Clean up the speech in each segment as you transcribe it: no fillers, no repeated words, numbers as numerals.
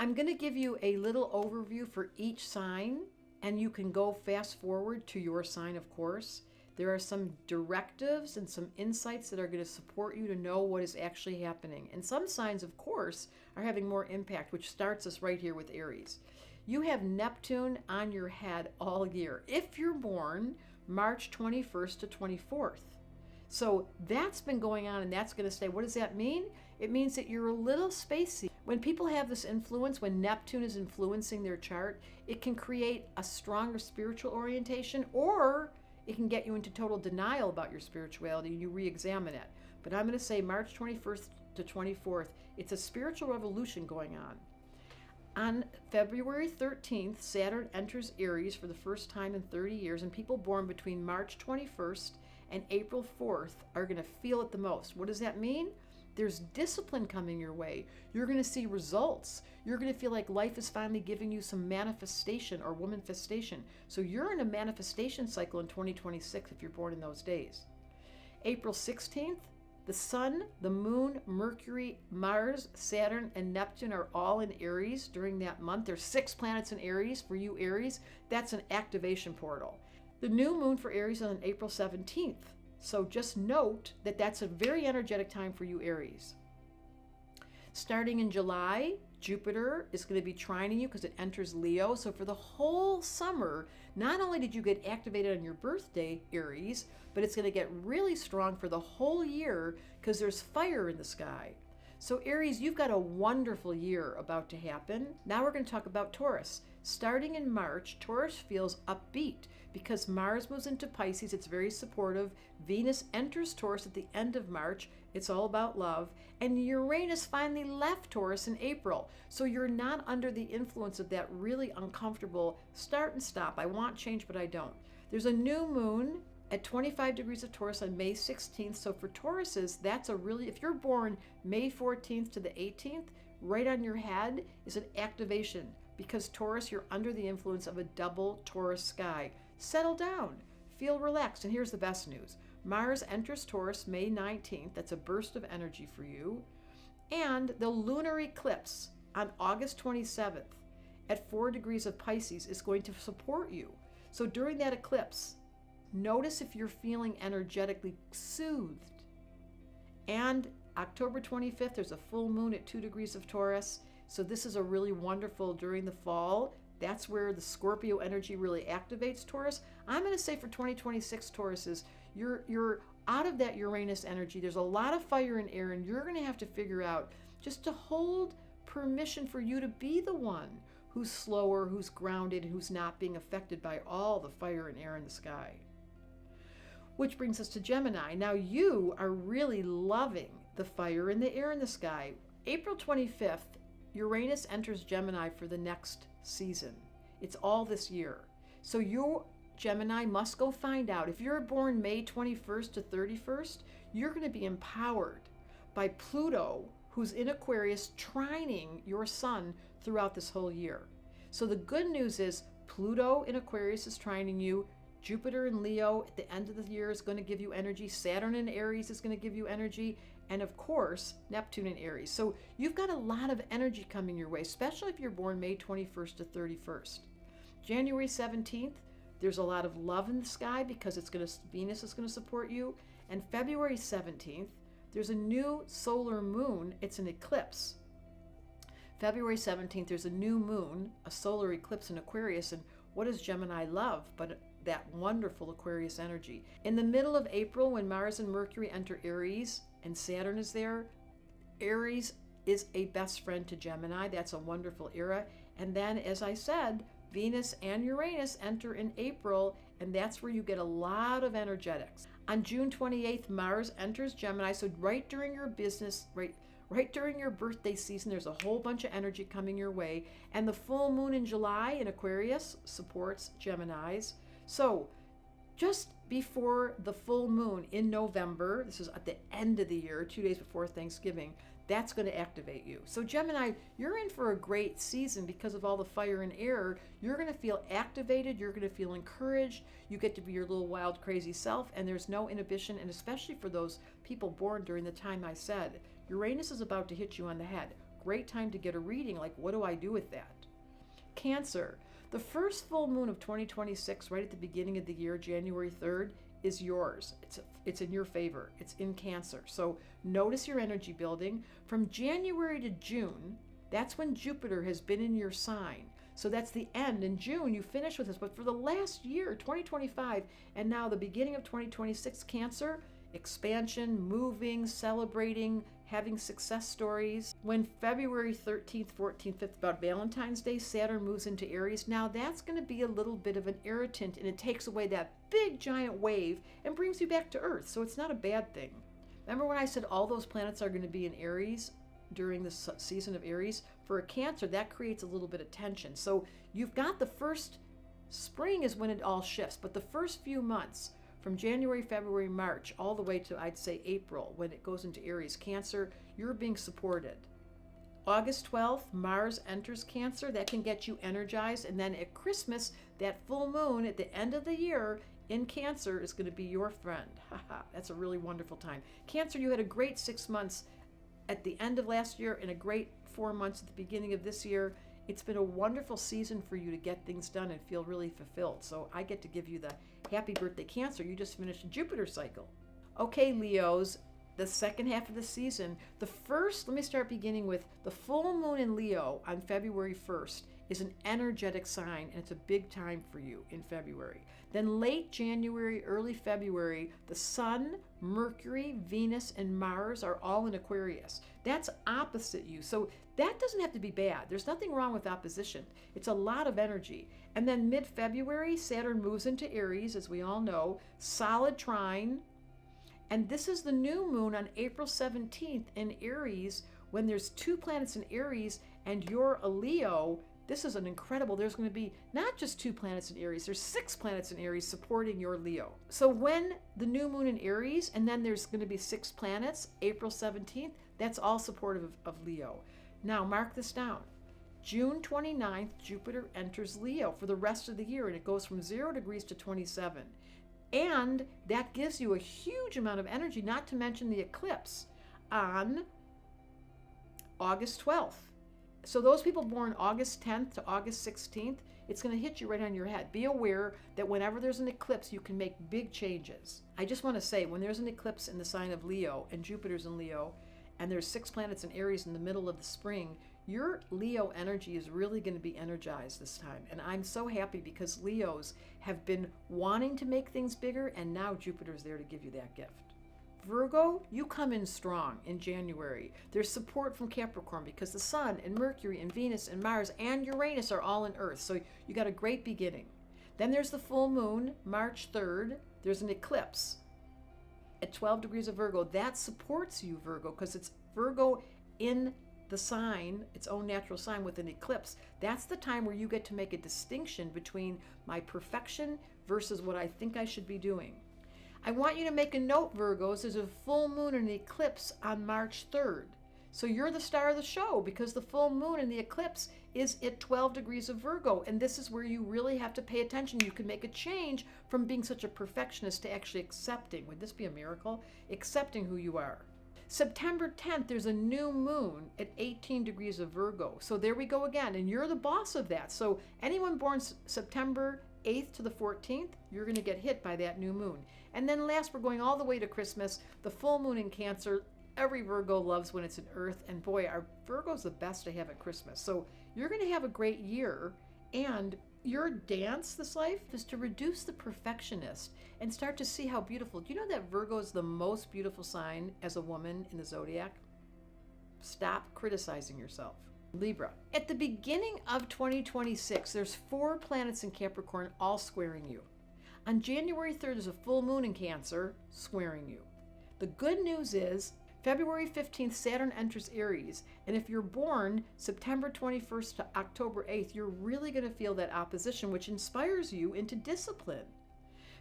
I'm going to give you a little overview for each sign, and you can go fast forward to your sign, of course. There are some directives and some insights that are going to support you to know what is actually happening. And some signs, of course, are having more impact, which starts us right here with Aries. You have Neptune on your head all year if you're born March 21st to 24th. So that's been going on, and that's going to stay. What does that mean? It means that you're a little spacey. When people have this influence, when Neptune is influencing their chart, it can create a stronger spiritual orientation, or it can get you into total denial about your spirituality and you re-examine it. But I'm going to say March 21st to 24th, it's a spiritual revolution going on. On February 13th, Saturn enters Aries for the first time in 30 years, and people born between March 21st and April 4th are going to feel it the most. What does that mean? There's discipline coming your way. You're going to see results. You're going to feel like life is finally giving you some manifestation or womanifestation. So you're in a manifestation cycle in 2026 if you're born in those days. April 16th, the Sun, the Moon, Mercury, Mars, Saturn, and Neptune are all in Aries during that month. There's 6 planets in Aries. For you Aries, that's an activation portal. The new moon for Aries is on April 17th. So just note that that's a very energetic time for you Aries. Starting in July, Jupiter is going to be trining you because it enters Leo. So for the whole summer, not only did you get activated on your birthday, Aries, but it's going to get really strong for the whole year because there's fire in the sky. So Aries, you've got a wonderful year about to happen. Now we're going to talk about Taurus. Starting in March, Taurus feels upbeat because Mars moves into Pisces. It's very supportive. Venus enters Taurus at the end of March. It's all about love. And Uranus finally left Taurus in April. So you're not under the influence of that really uncomfortable start and stop. I want change, but I don't. There's a new moon at 25 degrees of Taurus on May 16th. So for Tauruses, that's a really, if you're born May 14th to the 18th, right on your head is an activation. Because Taurus, you're under the influence of a double Taurus sky. Settle down. Feel relaxed. And here's the best news. Mars enters Taurus May 19th. That's a burst of energy for you. And the lunar eclipse on August 27th at 4 degrees of Pisces is going to support you. So during that eclipse, notice if you're feeling energetically soothed. And October 25th, there's a full moon at 2 degrees of Taurus. So this is a really wonderful during the fall. That's where the Scorpio energy really activates Taurus. I'm going to say for 2026 Tauruses, you're out of that Uranus energy. There's a lot of fire and air, and you're going to have to figure out just to hold permission for you to be the one who's slower, who's grounded, who's not being affected by all the fire and air in the sky. Which brings us to Gemini. Now you are really loving the fire and the air in the sky. April 25th, Uranus enters Gemini for the next season. It's all this year. So you, Gemini, must go find out. If you're born May 21st to 31st, you're going to be empowered by Pluto, who's in Aquarius, trining your sun throughout this whole year. So the good news is Pluto in Aquarius is trining you. Jupiter in Leo at the end of the year is going to give you energy. Saturn in Aries is going to give you energy. And of course, Neptune in Aries. So you've got a lot of energy coming your way, especially if you're born May 21st to 31st. January 17th, there's a lot of love in the sky because Venus is going to support you. And February 17th, there's a new solar moon. It's an eclipse. February 17th, there's a new moon, a solar eclipse in Aquarius. And what does Gemini love but that wonderful Aquarius energy? In the middle of April, when Mars and Mercury enter Aries and Saturn is there, Aries is a best friend to Gemini. That's a wonderful era. And then, as I said, Venus and Uranus enter in April, and that's where you get a lot of energetics. On June 28th, Mars enters Gemini. So right during your business, right during your birthday season, there's a whole bunch of energy coming your way. And the full moon in July in Aquarius supports Geminis. So just before the full moon in November, this is at the end of the year, 2 days before Thanksgiving, that's going to activate you. So Gemini, you're in for a great season because of all the fire and air. You're going to feel activated. You're going to feel encouraged. You get to be your little wild, crazy self, and there's no inhibition. And especially for those people born during the time I said, Uranus is about to hit you on the head. great time to get a reading. Like, what do I do with that? Cancer. The first full moon of 2026, right at the beginning of the year, January 3rd, is yours. It's in your favor. It's in Cancer. So notice your energy building. From January to June, that's when Jupiter has been in your sign. So that's the end. In June, you finish with this. But for the last year, 2025, and now the beginning of 2026, Cancer, expansion, moving, celebrating, having success stories. When February 13th, 14th, 15th, about Valentine's Day, Saturn moves into Aries. Now that's going to be a little bit of an irritant, and it takes away that big giant wave and brings you back to Earth. So it's not a bad thing. Remember when I said all those planets are going to be in Aries during the season of Aries? For a Cancer, that creates a little bit of tension. So you've got the first spring is when it all shifts, but the first few months, from January, February, March, all the way to, I'd say, April, when it goes into Aries, Cancer, you're being supported. August 12th, Mars enters Cancer. That can get you energized. And then at Christmas, that full moon at the end of the year in Cancer is going to be your friend. That's a really wonderful time. Cancer, you had a great 6 months at the end of last year and a great 4 months at the beginning of this year. It's been a wonderful season for you to get things done and feel really fulfilled. So I get to give you the happy birthday, Cancer. You just finished a Jupiter cycle. Okay, Leos, the second half of the season. Let me start beginning with the full moon in Leo on February 1st is an energetic sign, and it's a big time for you in February. Then late January, early February, the Sun, Mercury, Venus, and Mars are all in Aquarius. That's opposite you. So that doesn't have to be bad. There's nothing wrong with opposition. It's a lot of energy. And then mid-February, Saturn moves into Aries, as we all know, solid trine. And this is the new moon on April 17th in Aries. When there's 2 planets in Aries and you're a Leo, this is an incredible, there's going to be not just 2 planets in Aries, there's 6 planets in Aries supporting your Leo. So when the new moon in Aries, and then there's going to be 6 planets, April 17th, that's all supportive of Leo. Now mark this down. June 29th, Jupiter enters Leo for the rest of the year, and it goes from 0 degrees to 27. And that gives you a huge amount of energy, not to mention the eclipse on August 12th. So those people born August 10th to August 16th, it's going to hit you right on your head. Be aware that whenever there's an eclipse, you can make big changes. I just want to say, when there's an eclipse in the sign of Leo, and Jupiter's in Leo, and there's 6 planets in Aries in the middle of the spring, your Leo energy is really going to be energized this time. And I'm so happy because Leos have been wanting to make things bigger, and now Jupiter's there to give you that gift. Virgo, you come in strong in January. There's support from Capricorn because the Sun and Mercury and Venus and Mars and Uranus are all in Earth. So you got a great beginning. Then there's the full moon, March 3rd. There's an eclipse at 12 degrees of Virgo. That supports you, Virgo, because it's Virgo in the sign, its own natural sign with an eclipse. That's the time where you get to make a distinction between my perfection versus what I think I should be doing. I want you to make a note, Virgos, there's a full moon and an eclipse on March 3rd. So you're the star of the show because the full moon and the eclipse is at 12 degrees of Virgo. And this is where you really have to pay attention. You can make a change from being such a perfectionist to actually accepting. Would this be a miracle? Accepting who you are. September 10th, there's a new moon at 18 degrees of Virgo. So there we go again. And you're the boss of that. So anyone born September 8th to the 14th, you're going to get hit by that new moon. And then last, we're going all the way to Christmas, the full moon in Cancer. Every Virgo loves when it's in Earth, and boy, our Virgo's the best to have at Christmas. So you're going to have a great year, and your dance this life is to reduce the perfectionist and start to see how beautiful. Do you know that Virgo is the most beautiful sign as a woman in the Zodiac? Stop criticizing yourself. Libra. At the beginning of 2026, there's 4 planets in Capricorn all squaring you. On January 3rd, there's a full moon in Cancer squaring you. The good news is February 15th, Saturn enters Aries. And if you're born September 21st to October 8th, you're really going to feel that opposition, which inspires you into discipline.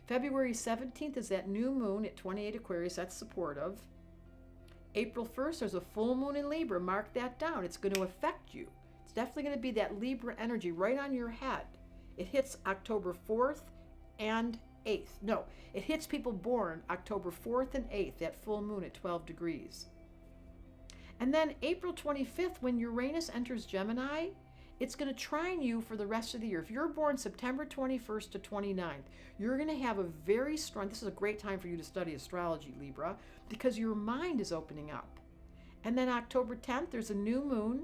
February 17th is that new moon at 28 Aquarius. That's supportive. April 1st, there's a full moon in Libra. Mark that down. It's going to affect you. It's definitely going to be that Libra energy right on your head. It hits October 4th and 8th. No, it hits people born October 4th and 8th, that full moon at 12 degrees. And then April 25th, when Uranus enters Gemini, it's going to trine you for the rest of the year. If you're born September 21st to 29th, you're going to have a very strong, this is a great time for you to study astrology, Libra, because your mind is opening up. And then October 10th, there's a new moon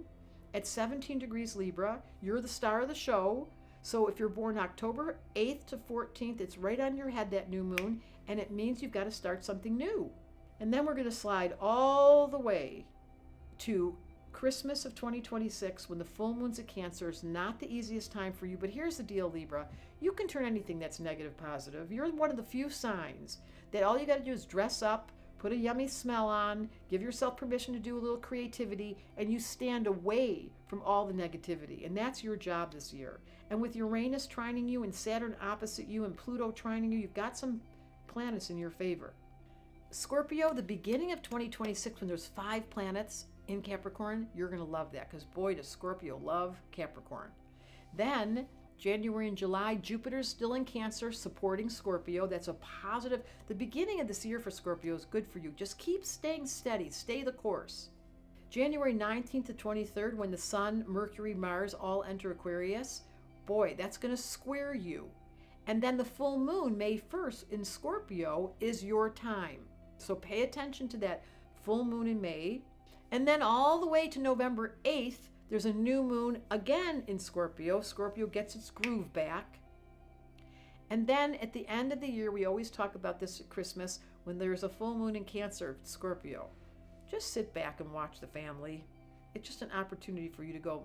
at 17 degrees Libra. You're the star of the show. So if you're born October 8th to 14th, it's right on your head, that new moon, and it means you've got to start something new. And then we're going to slide all the way to Christmas of 2026, when the full moon's at Cancer. Is not the easiest time for you, but here's the deal, Libra. You can turn anything that's negative positive. You're one of the few signs that all you got to do is dress up, put a yummy smell on, give yourself permission to do a little creativity, and you stand away from all the negativity. And that's your job this year. And with Uranus trining you and Saturn opposite you and Pluto trining you, you've got some planets in your favor. Scorpio, the beginning of 2026, when there's 5 planets in Capricorn, you're going to love that, because boy, does Scorpio love Capricorn. Then January and July, Jupiter's still in Cancer supporting Scorpio. That's a positive. The beginning of this year for Scorpio is good for you. Just keep staying steady. Stay the course. January 19th to 23rd, when the Sun, Mercury, Mars all enter Aquarius, boy, that's going to square you. And then the full moon, May 1st, in Scorpio is your time. So pay attention to that full moon in May. And then all the way to November 8th, there's a new moon again in Scorpio. Scorpio gets its groove back. And then at the end of the year, we always talk about this at Christmas, when there's a full moon in Cancer, Scorpio. Just sit back and watch the family. It's just an opportunity for you to go,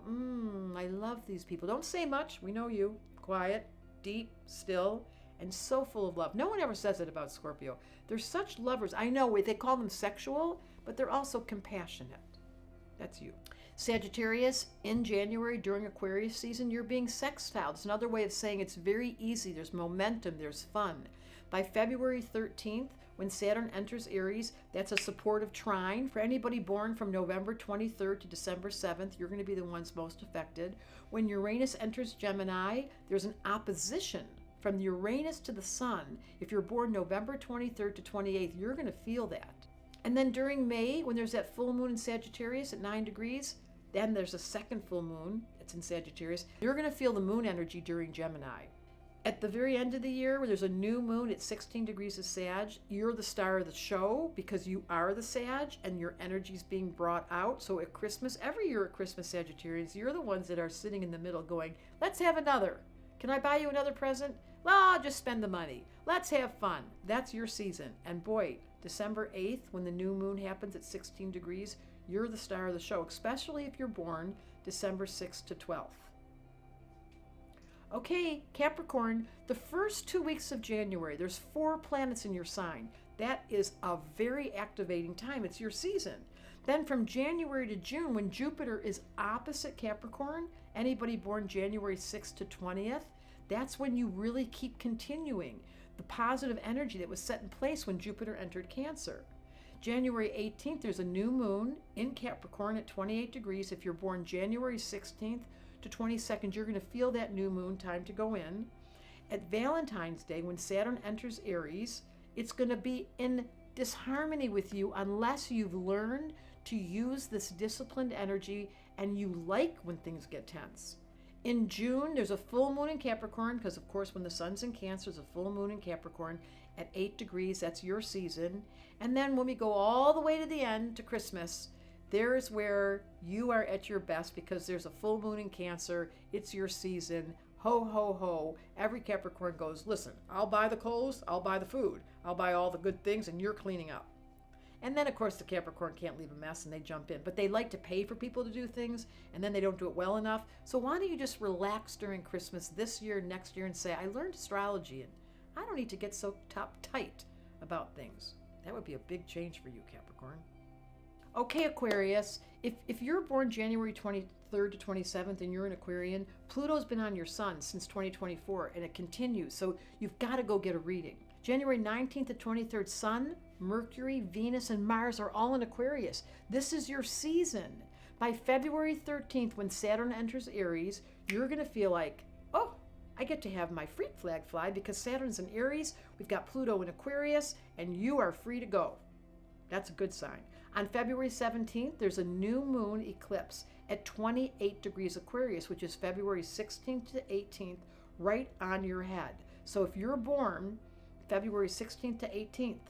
I love these people. Don't say much. We know you. Quiet, deep, still, and so full of love. No one ever says it about Scorpio. They're such lovers. I know they call them sexual, but they're also compassionate. That's you. Sagittarius, in January during Aquarius season, you're being sextiled. It's another way of saying it's very easy. There's momentum. There's fun. By February 13th, when Saturn enters Aries, that's a supportive trine. For anybody born from November 23rd to December 7th, you're going to be the ones most affected. When Uranus enters Gemini, there's an opposition from Uranus to the Sun. If you're born November 23rd to 28th, you're going to feel that. And then during May, when there's that full moon in Sagittarius at 9 degrees, then there's a second full moon. It's in Sagittarius. You're going to feel the moon energy during Gemini. At the very end of the year, where there's a new moon at 16 degrees of Sag, you're the star of the show because you are the Sag and your energy's being brought out. So at Christmas, every year at Christmas, Sagittarians, you're the ones that are sitting in the middle going, let's have another. Can I buy you another present? Well, I'll just spend the money. Let's have fun. That's your season. And boy, December 8th, when the new moon happens at 16 degrees, you're the star of the show, especially if you're born December 6th to 12th. Okay, Capricorn, the first 2 weeks of January, there's 4 planets in your sign. That is a very activating time. It's your season. Then from January to June, when Jupiter is opposite Capricorn, anybody born January 6th to 20th, that's when you really keep continuing the positive energy that was set in place when Jupiter entered Cancer. January 18th, there's a new moon in Capricorn at 28 degrees. If you're born January 16th to 22nd, you're going to feel that new moon, time to go in. At Valentine's Day, when Saturn enters Aries, it's going to be in disharmony with you unless you've learned to use this disciplined energy and you like when things get tense. In June, there's a full moon in Capricorn, because of course when the sun's in Cancer, there's a full moon in Capricorn at 8 degrees. That's your season. And then when we go all the way to the end, to Christmas, there's where you are at your best, because there's a full moon in Cancer. It's your season. Ho, ho, ho. Every Capricorn goes, listen, I'll buy the clothes, I'll buy the food, I'll buy all the good things, and you're cleaning up. And then, of course, the Capricorn can't leave a mess, and they jump in. But they like to pay for people to do things, and then they don't do it well enough. So why don't you just relax during Christmas this year, next year, and say, I learned astrology, and I don't need to get so tight about things. That would be a big change for you, Capricorn. Okay, Aquarius, if you're born January 23rd to 27th and you're an Aquarian, Pluto's been on your sun since 2024, and it continues. So you've got to go get a reading. January 19th to 23rd, Sun, Mercury, Venus, and Mars are all in Aquarius. This is your season. By February 13th, when Saturn enters Aries, you're going to feel like, oh, I get to have my freak flag fly because Saturn's in Aries, we've got Pluto in Aquarius, and you are free to go. That's a good sign. On February 17th, there's a new moon eclipse at 28 degrees Aquarius, which is February 16th to 18th, right on your head. So if you're born February 16th to 18th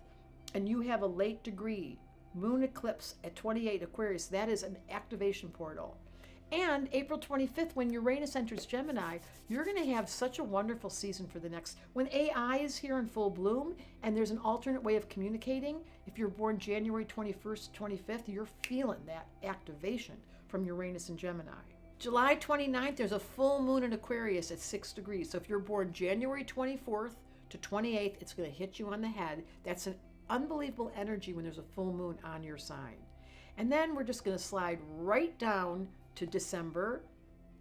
and you have a late degree moon eclipse at 28 Aquarius, that is an activation portal. And April 25th, when Uranus enters Gemini, you're going to have such a wonderful season for the next. When AI is here in full bloom and there's an alternate way of communicating, if you're born January 21st to 25th, you're feeling that activation from Uranus and Gemini. July 29th, there's a full moon in Aquarius at 6 degrees. So if you're born January 24th to 28th, it's going to hit you on the head. That's an unbelievable energy when there's a full moon on your sign. And then we're just going to slide right down to December,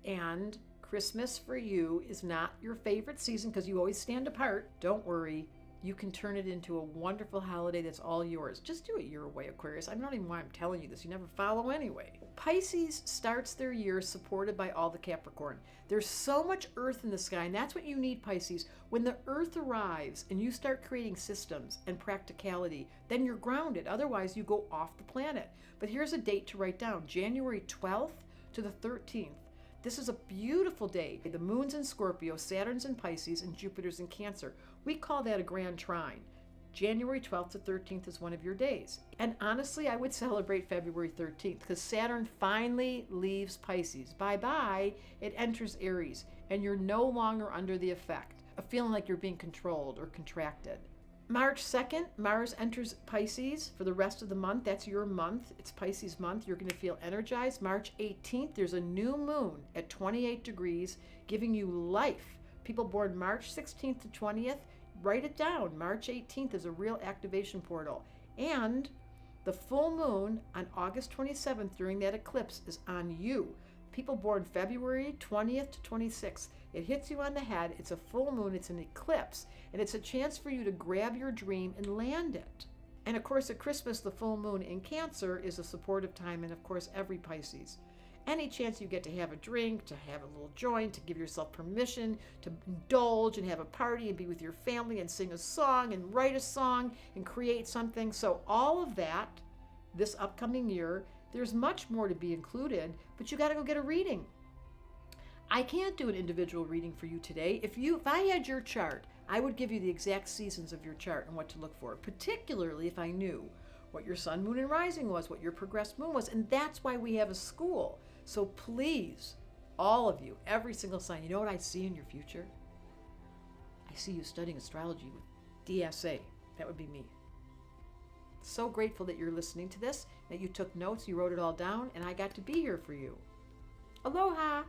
and Christmas for you is not your favorite season because you always stand apart. Don't worry, you can turn it into a wonderful holiday that's all yours. Just do it your way, Aquarius. I don't even know why I'm telling you this. You never follow anyway. Pisces starts their year supported by all the Capricorn. There's so much earth in the sky, and that's what you need, Pisces. When the earth arrives and you start creating systems and practicality, then you're grounded. Otherwise, you go off the planet. But here's a date to write down, January 12th to the 13th. This is a beautiful day. The moon's in Scorpio, Saturn's in Pisces, and Jupiter's in Cancer. We call that a grand trine. January 12th to 13th is one of your days. And honestly, I would celebrate February 13th because Saturn finally leaves Pisces. Bye-bye, it enters Aries, and you're no longer under the effect of feeling like you're being controlled or contracted. March 2nd, Mars enters Pisces for the rest of the month. That's your month. It's Pisces month. You're going to feel energized. March 18th, there's a new moon at 28 degrees giving you life. People born March 16th to 20th, write it down. March 18th is a real activation portal. And the full moon on August 27th during that eclipse is on you. People born February 20th to 26th. It hits you on the head. It's a full moon. It's an eclipse. And it's a chance for you to grab your dream and land it. And of course, at Christmas, the full moon in Cancer is a supportive time. And of course, every Pisces. Any chance you get to have a drink, to have a little joint, to give yourself permission to indulge and have a party and be with your family and sing a song and write a song and create something. So all of that, this upcoming year, there's much more to be included, but you got to go get a reading. I can't do an individual reading for you today. If I had your chart, I would give you the exact seasons of your chart and what to look for, particularly if I knew what your sun, moon, and rising was, what your progressed moon was, and that's why we have a school. So please, all of you, every single sign, you know what I see in your future? I see you studying astrology with DSA. That would be me. So grateful that you're listening to this, that you took notes, you wrote it all down, and I got to be here for you. Aloha!